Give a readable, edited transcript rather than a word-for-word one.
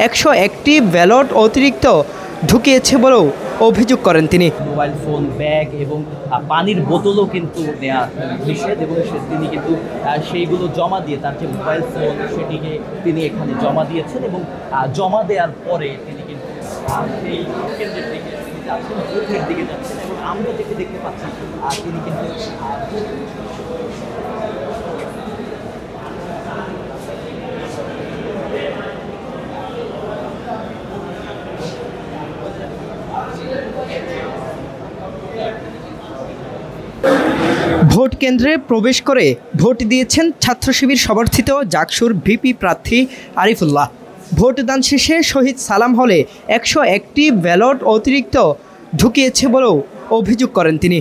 101টি ballot অতিরিক্ত ঢুকিয়েছে বলেও অভিযোগ করেন তিনি। মোবাইল ফোন, ব্যাগ এবং পানির বোতলও কিন্তু নেওয়া নিষেধ এবং তিনি কিন্তু সেইগুলো জমা দিয়ে তার যে মোবাইল ফোন সেটিকে তিনি এখানে জমা দিয়েছেন এবং জমা দেওয়ার পরে তিনি কিন্তু সেই কেন্দ্রের দিকে তিনি যাচ্ছেন, বুথের দিকে যাচ্ছেন এবং আমরা যেটি দেখতে পাচ্ছি তিনি কিন্তু ভোট কেন্দ্রে প্রবেশ করে ভোট দিয়েছেন ছাত্র শিবির সমর্থিত জাকসুর ভিপি প্রার্থী আরিফুল্লাহ। ভোটদান শেষে শহীদ সালাম হলে 101টি ব্যালট অতিরিক্ত ঢুকিয়েছে বলেও অভিযোগ করেন তিনি।